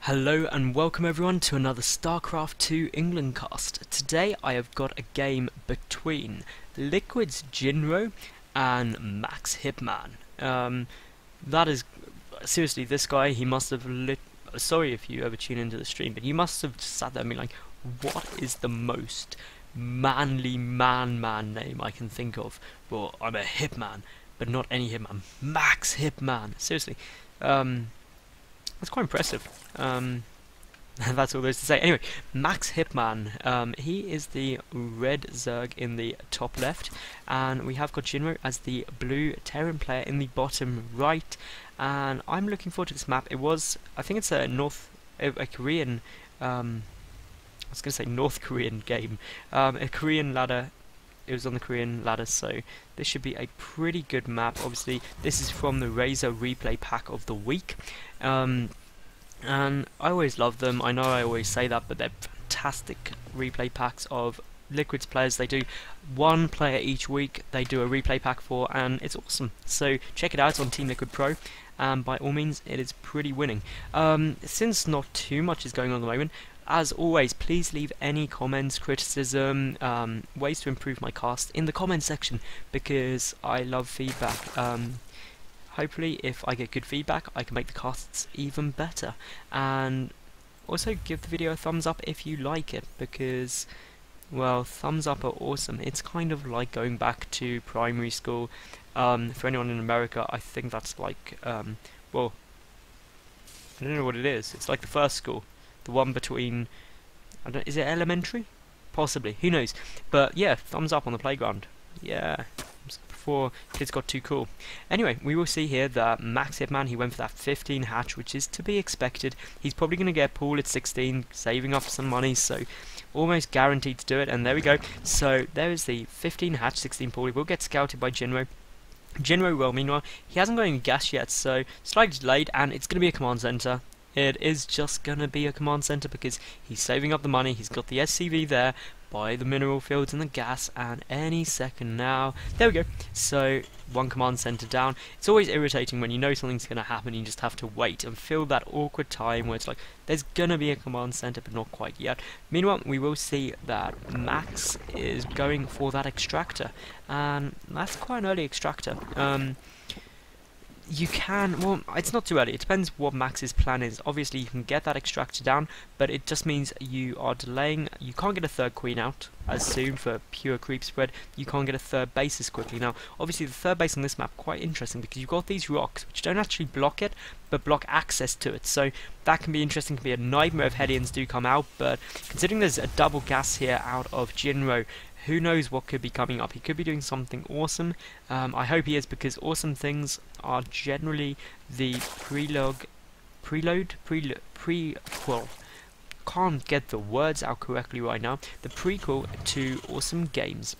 Hello and welcome everyone to another StarCraft 2 England cast. Today I have got a game between LiquidJinro and MaxhitmaN. That is, seriously, this guy, he must have sorry if you ever tune into the stream, but he must have sat there and been like, what is the most manly man name I can think of? Well, I'm a hitman, but not any hitman. MaxhitmaN. Seriously. That's quite impressive. That's all there is to say. Anyway, MaxhitmaN, he is the red Zerg in the top left, and we have got Jinro as the blue Terran player in the bottom right. And I'm looking forward to this map. It was, I think it's a Korean, I was going to say North Korean game, a Korean ladder. It was on the Korean ladder, so this should be a pretty good map. Obviously, this is from the Razer Replay pack of the week. And I always love them. I know I always say that, but they're fantastic replay packs of Liquid's players. They do one player each week. They do a replay pack for, and it's awesome. So check it out. It's on Team Liquid Pro. By all means, it is pretty winning. Since not too much is going on at the moment, as always, please leave any comments, criticism, ways to improve my cast in the comment section, because I love feedback. Hopefully, if I get good feedback, I can make the casts even better. And also give the video a thumbs up if you like it, because, well, thumbs up are awesome. It's kind of like going back to primary school. For anyone in America, I think that's like, well, I don't know what it is. It's like the first school. The one between, is it elementary? Possibly, who knows? But yeah, thumbs up on the playground. Yeah, before kids got too cool. Anyway, we will see here that MaxhitmaN, he went for that 15 hatch, which is to be expected. He's probably going to get pool at 16, saving up some money, so almost guaranteed to do it. And there we go. So there is the 15 hatch, 16 pool. He will get scouted by Jinro. Jinro will, meanwhile, he hasn't got any gas yet, so slightly delayed, and it's going to be a command center. It is just going to be a command center because he's saving up the money. He's got the SCV there by the mineral fields and the gas, and any second now, there we go. So one command center down. It's always irritating when you know something's going to happen. You just have to wait and feel that awkward time where it's like there's going to be a command center but not quite yet. Meanwhile, we will see that Max is going for that extractor, and that's quite an early extractor. You can, well, it's not too early. It depends what Max's plan is. Obviously, you can get that extractor down, but it just means you are delaying. You can't get a third queen out as soon for pure creep spread. You can't get a third base as quickly. Now, obviously, the third base on this map quite interesting because you've got these rocks which don't actually block it, but block access to it. So that can be interesting. Can be a nightmare if Hellions do come out. But considering there's a double gas here out of Jinro, who knows what could be coming up. He could be doing something awesome. I hope he is, because awesome things are generally the prequel. Can't get the words out correctly right now. The prequel to awesome games.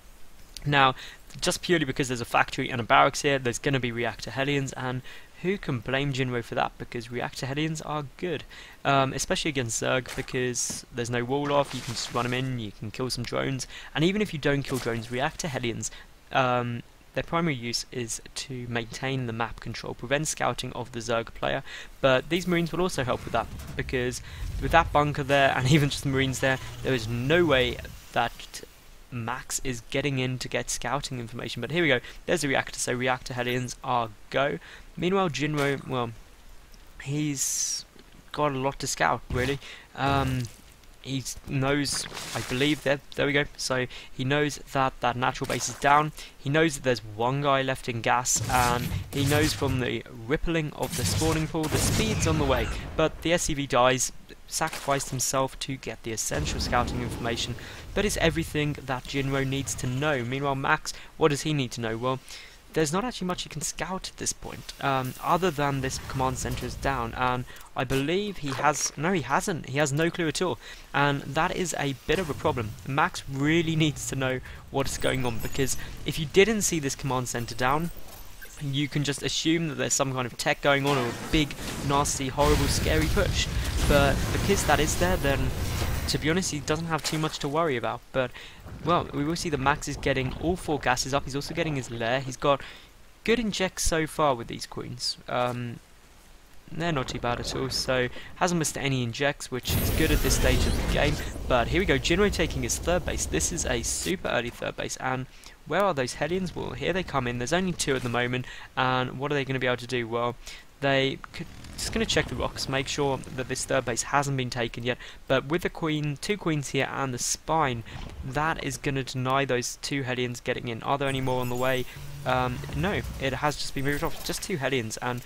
Now, just purely because there's a factory and a barracks here, there's going to be reactor Hellions, and who can blame Jinro for that, because reactor Hellions are good, especially against Zerg, because there's no wall off. You can just run them in, you can kill some drones, and even if you don't kill drones, reactor Hellions, their primary use is to maintain the map control, prevent scouting of the Zerg player, but these Marines will also help with that, because with that bunker there, and even just the Marines there is no way that Max is getting in to get scouting information. But here we go, there's a reactor, so reactor Hellions are go. Meanwhile, Jinro, well, he's got a lot to scout, really. He knows, I believe, there we go, so he knows that that natural base is down. He knows that there's one guy left in gas, and he knows from the rippling of the spawning pool the speed's on the way, but the SCV dies, sacrificed himself to get the essential scouting information, but it's everything that Jinro needs to know. Meanwhile, Max, what does he need to know? Well, there's not actually much he can scout at this point, other than this command center is down, and I believe he has, no he hasn't, he has no clue at all, and that is a bit of a problem. Max really needs to know what's going on, because if you didn't see this command center down, you can just assume that there's some kind of tech going on, or a big, nasty, horrible, scary push, but because that is there, then to be honest, he doesn't have too much to worry about. But, well, we will see that Max is getting all 4 gases up. He's also getting his lair. He's got good injects so far with these queens. they're not too bad at all, so hasn't missed any injects, which is good at this stage of the game. But here we go, Jinro taking his third base. This is a super early third base, and where are those Hellions? Well, here they come in. There's only 2 at the moment, and what are they going to be able to do? Well, they could just going to check the rocks, make sure that this third base hasn't been taken yet. But with the queen, 2 queens here, and the spine, that is going to deny those 2 Hellions getting in. Are there any more on the way? No, it has just been moved off. Just 2 Hellions, and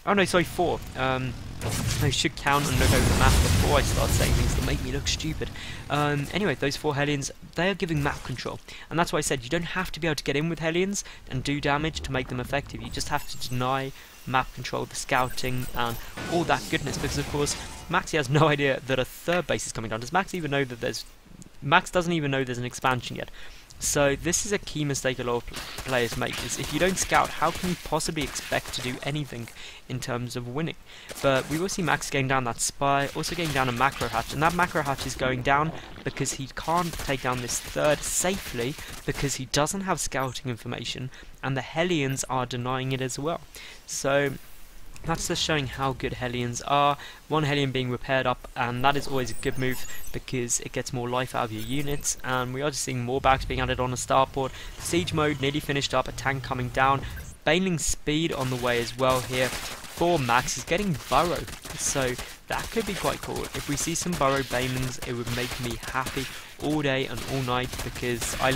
oh no, sorry, 4. I should count and look over the map before I start saying things that make me look stupid. Anyway, those 4 Hellions, they are giving map control. And that's why I said you don't have to be able to get in with Hellions and do damage to make them effective. You just have to deny map control, the scouting, and all that goodness. Because, of course, Maxi has no idea that a third base is coming down. Does Max even know that there's... Max doesn't even know there's an expansion yet. So this is a key mistake a lot of players make, is if you don't scout, how can you possibly expect to do anything in terms of winning? But we will see Max getting down that spy, also getting down a macro hatch, and that macro hatch is going down because he can't take down this third safely because he doesn't have scouting information, and the Hellions are denying it as well. So that's just showing how good Hellions are. 1 Hellion being repaired up, and that is always a good move because it gets more life out of your units. And we are just seeing more bags being added on a starport. Siege mode nearly finished up, a tank coming down. Bailing speed on the way as well here. For Max is getting burrow, so that could be quite cool. If we see some burrow banelings, it would make me happy all day and all night because I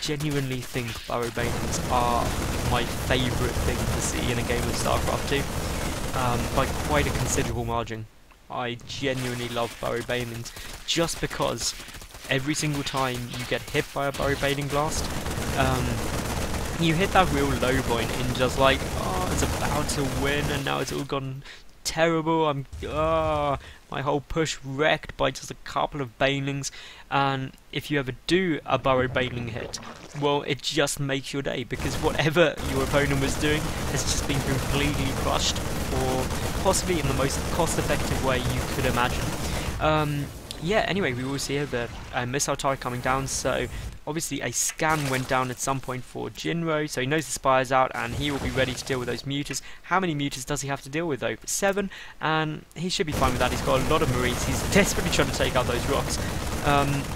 genuinely think burrow banelings are my favourite thing to see in a game of StarCraft 2, by quite a considerable margin. I genuinely love burrow banelings just because every single time you get hit by a burrow baneling blast, you hit that real low point and just like, oh, it's about to win and now it's all gone terrible. My whole push wrecked by just a couple of banelings. And if you ever do a burrow baneling hit, well, it just makes your day because whatever your opponent was doing has just been completely crushed, or possibly in the most cost-effective way you could imagine. Yeah, anyway, we will see here the missile turret coming down, so obviously a scan went down at some point for Jinro, so he knows the spire's out and he will be ready to deal with those mutas. How many mutas does he have to deal with though? 7, and he should be fine with that. He's got a lot of marines, he's desperately trying to take out those rocks.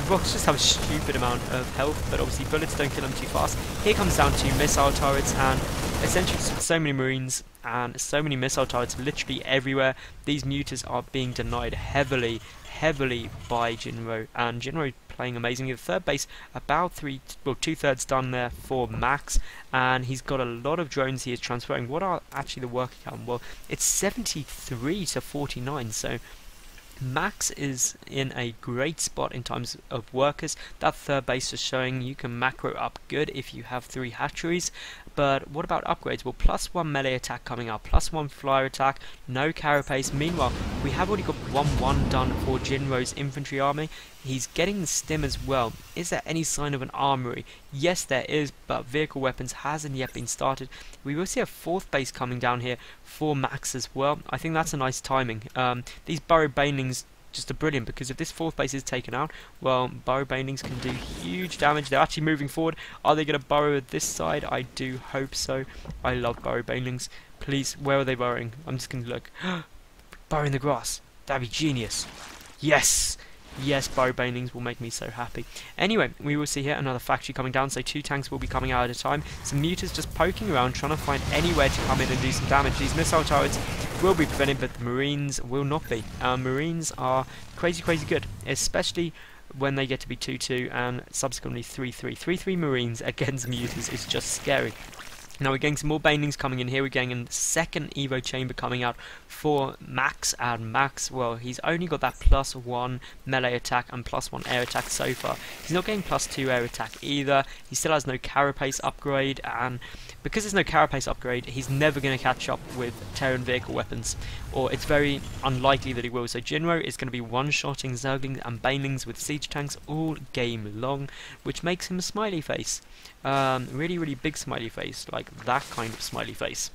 Rocks just have a stupid amount of health, but obviously bullets don't kill them too fast. Here comes down to missile turrets, and essentially so many marines and so many missile turrets literally everywhere. These mutas are being denied heavily by Jinro, and Jinro playing amazingly. The third base about 2/3 done there for Max, and he's got a lot of drones he is transferring. What are actually the working count? Well, it's 73 to 49, so Max is in a great spot in terms of workers. That third base is showing you can macro up good if you have 3 hatcheries. But what about upgrades? Well, +1 melee attack coming out, +1 flyer attack, no carapace. Meanwhile, we have already got 1/1 done for Jinro's infantry army. He's getting the stim as well. Is there any sign of an armory? Yes, there is, but vehicle weapons hasn't yet been started. We will see a 4th base coming down here for Max as well. I think that's a nice timing. These burrow banelings just are brilliant because if this 4th base is taken out, well, burrow banelings can do huge damage. They're actually moving forward. Are they going to burrow at this side? I do hope so. I love burrow banelings. Please, where are they burrowing? I'm just going to look. Burrow in the grass. That'd be genius. Yes! Yes, burrow banelings will make me so happy. Anyway, we will see here another factory coming down, so 2 tanks will be coming out at a time. Some mutas just poking around, trying to find anywhere to come in and do some damage. These missile turrets will be prevented, but the marines will not be. Marines are crazy good, especially when they get to be 2-2 and subsequently 3-3. 3-3 marines against mutas is just scary. Now we're getting some more banelings coming in here. We're getting a 2nd Evo chamber coming out for Max, and Max, well, he's only got that +1 melee attack and +1 air attack so far. He's not getting +2 air attack either. He still has no carapace upgrade, and because there's no carapace upgrade, he's never going to catch up with Terran vehicle weapons, or it's very unlikely that he will. So Jinro is going to be one-shotting Zerglings and banelings with siege tanks all game long, which makes him a smiley face. Really big smiley face, like that kind of smiley face.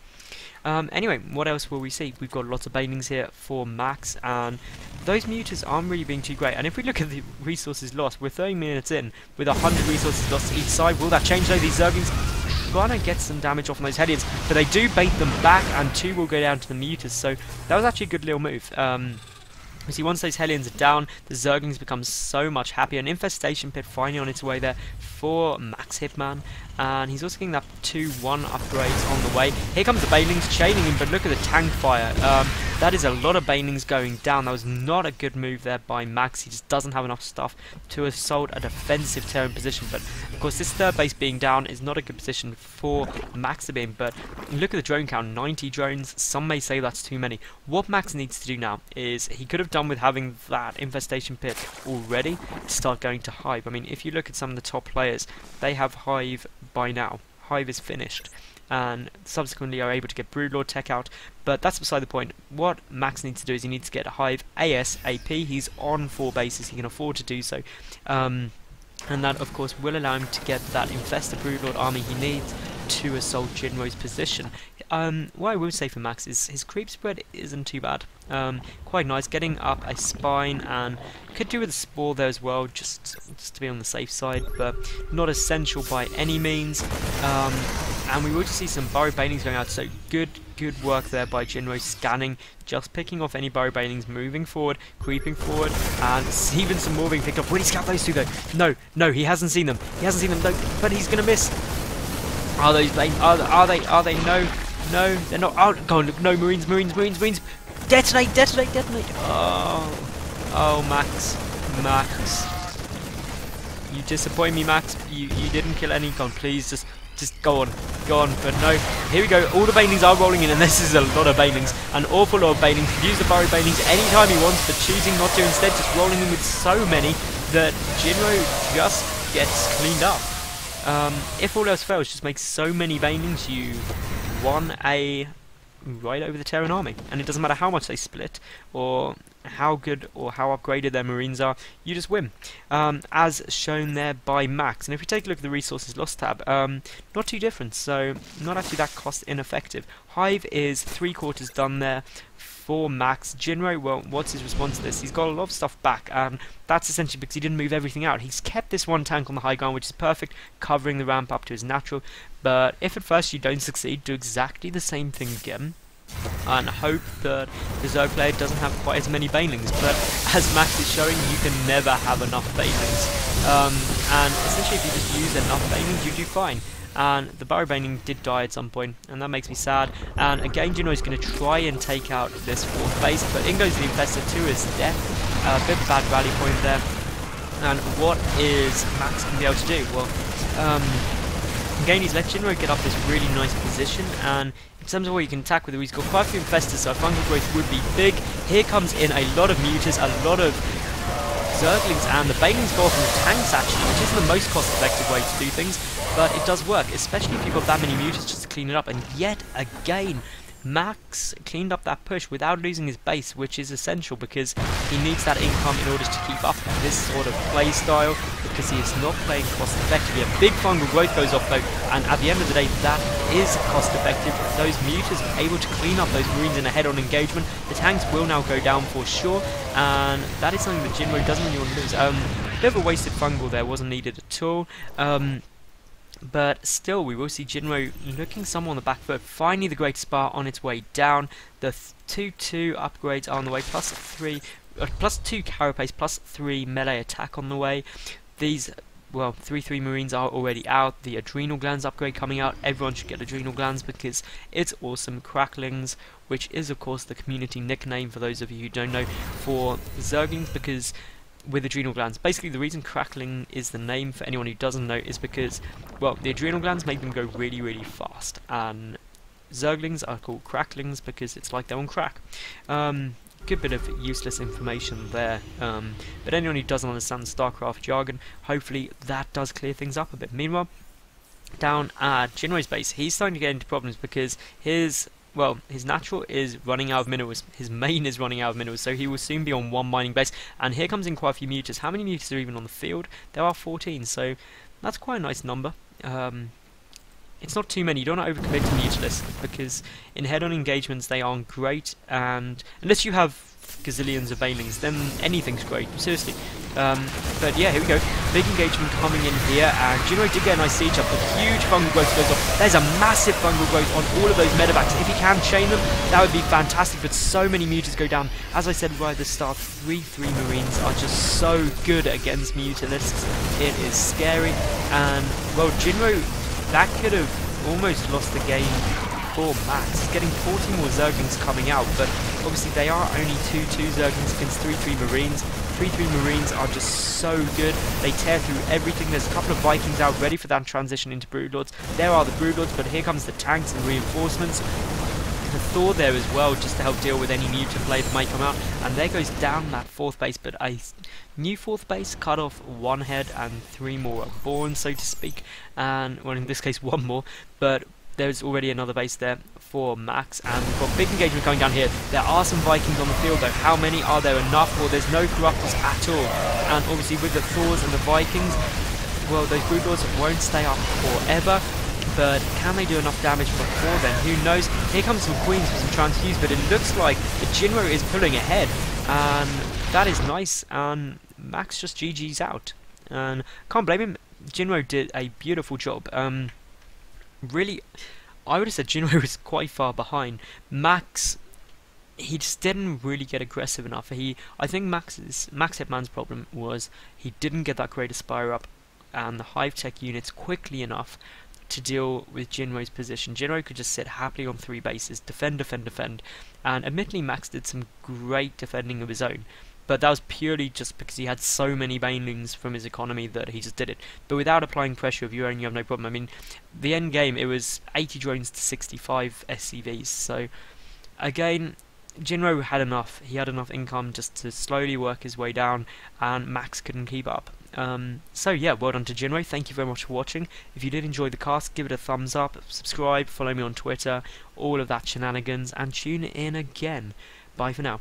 Anyway, what else will we see? We've got lots of banelings here for Max, and those mutas aren't really being too great. And if we look at the resources lost, we're 30 minutes in with 100 resources lost to each side. Will that change though? These Zerglings trying to get some damage off on those Hellions, but they do bait them back, and 2 will go down to the Mutas, so that was actually a good little move. You see, once those Hellions are down, the Zerglings become so much happier. An Infestation Pit finally on its way there for MaxhitmaN, and he's also getting that 2-1 upgrades on the way. Here comes the Banelings chaining him, but look at the tank fire. That is a lot of Banelings going down. That was not a good move there by Max. He just doesn't have enough stuff to assault a defensive Terran position, but of course this third base being down is not a good position for Max to be in. But look at the drone count, 90 drones. Some may say that's too many. What Max needs to do now is, he could have done with having that Infestation Pit already to start going to Hive. I mean, if you look at some of the top players, they have Hive by now. Hive is finished, and subsequently are able to get Broodlord tech out, but that's beside the point. What Max needs to do is he needs to get a Hive ASAP. He's on 4 bases, he can afford to do so, and that of course will allow him to get that Infested Broodlord army he needs to assault Jinro's position. What I will say for Max is his creep spread isn't too bad. Quite nice, getting up a spine, and could do with a spore there as well, just to be on the safe side, but not essential by any means. And we will just see some Burrow Banelings going out, so good work there by Jinro, scanning, just picking off any Burrow Banelings, moving forward, creeping forward, and even some more being picked up. Will he scout those 2 though? No, he hasn't seen them. No, but he's gonna miss. Are those are they? No, they're not. Oh, God, look, no, Marines. Detonate. Oh, Max. You disappoint me, Max. You didn't kill any. God, please, just go on. But no, here we go. All the Banelings are rolling in, and this is a lot of Banelings. An awful lot of Banelings. Could use the Burrow Banelings anytime he wants, but choosing not to. Instead, just rolling in with so many that Jinro just gets cleaned up. If all else fails, just make so many Banelings, you won a right over the Terran army, and it doesn't matter how much they split or how good or how upgraded their Marines are, you just win, as shown there by Max. And if we take a look at the resources lost tab, not too different, so not actually that cost ineffective. Hive is 3/4 done there for Max. Jinro, well, what's his response to this? He's got a lot of stuff back, and that's essentially because he didn't move everything out. He's kept this 1 tank on the high ground, which is perfect, covering the ramp up to his natural. But if at first you don't succeed, do exactly the same thing again, and hope that the Zerg player doesn't have quite as many Banelings. But as Max is showing, you can never have enough Banelings, and essentially if you just use enough Banelings, you do fine. And the Burrow Baneling did die at some point, and that makes me sad. And again, Jinro is going to try and take out this 4th base, but in goes the Infestor to his death. A bit of a bad rally point there. And what is Max going to be able to do? Well, again, he's let Jinro get up this really nice position, and in terms of what you can attack with, he's got quite a few Infestors, so fungal growth would be big. Here comes in a lot of Mutas, a lot of Zerglings, and the Banelings go off in the tanks actually, which isn't the most cost-effective way to do things, but it does work, especially if you've got that many Mutas just to clean it up. And yet again, Max cleaned up that push without losing his base, which is essential because he needs that income in order to keep up this sort of play style, because he is not playing cost effectively. A big fungal growth goes off though, and at the end of the day that is cost effective. Those Mutas are able to clean up those Marines in a head-on engagement. The tanks will now go down for sure, and that is something that Jinro doesn't really want to lose. Bit of a wasted fungal there, wasn't needed at all. But still, we will see Jinro looking some on the back foot. Finally, the Great Spar on its way down. The 2/2 upgrades are on the way, plus 2 carapace, plus 3 melee attack on the way. These, well, 3/3 Marines are already out. The Adrenal Glands upgrade coming out. Everyone should get Adrenal Glands because it's awesome. Cracklings, which is of course the community nickname for those of you who don't know for Zerglings, because with Adrenal Glands, basically the reason Crackling is the name for anyone who doesn't know is because, well, the Adrenal Glands make them go really, really fast, and Zerglings are called Cracklings because it's like they're on crack. Good bit of useless information there, but anyone who doesn't understand the StarCraft jargon, hopefully that does clear things up a bit. Meanwhile, down at Jinro's base, he's starting to get into problems because his natural is running out of minerals, his main is running out of minerals, so he will soon be on 1 mining base, and here comes in quite a few Mutas. How many Mutas are even on the field? There are 14, so that's quite a nice number. It's not too many. You don't want to overcommit to Mutalist, because in head-on engagements they aren't great, and unless you have gazillions of banelings, then anything's great, seriously. But yeah, here we go. Big engagement coming in here, and Jinro did get a nice siege up, but huge fungal growth goes off. There's a massive fungal growth on all of those medevacs. If he can chain them, that would be fantastic, but so many mutas go down. As I said right at the start, 3-3 Marines are just so good against mutalisks. It is scary, and, well, Jinro, that could have almost lost the game for Max. He's getting 40 more Zerglings coming out, but obviously they are only 2-2 Zerglings against 3-3 Marines. 3-3 Marines are just so good. They tear through everything. There's a couple of Vikings out ready for that transition into Broodlords. There are the Broodlords, but here comes the tanks and reinforcements. The Thor there as well, just to help deal with any mutant play that might come out. And there goes down that 4th base, but a new 4th base cut off 1 head and 3 more are born, so to speak. And, well, in this case 1 more, but there's already another base there for Max, and we've got big engagement going down here. There are some Vikings on the field though. How many are there? Enough? Well, there's no Corruptors at all. And obviously with the Thors and the Vikings, well, those Broodlords won't stay up forever, but can they do enough damage before then? Who knows? Here comes some Queens for some transfuse, but it looks like the Jinro is pulling ahead, and that is nice, and Max just GG's out. And can't blame him. Jinro did a beautiful job. Really, I would have said Jinro was quite far behind. Max, he just didn't really get aggressive enough. I think MaxhitmaN's problem was he didn't get that great Aspire up and the hive tech units quickly enough to deal with Jinro's position. Jinro could just sit happily on 3 bases, defend, and admittedly Max did some great defending of his own. But that was purely just because he had so many banelings from his economy that he just did it. But without applying pressure of your own, you have no problem. I mean, the end game, it was 80 drones to 65 SCVs. So, again, Jinro had enough. He had enough income just to slowly work his way down, and Max couldn't keep up. So yeah, well done to Jinro. Thank you very much for watching. If you did enjoy the cast, give it a thumbs up, subscribe, follow me on Twitter, all of that shenanigans, and tune in again. Bye for now.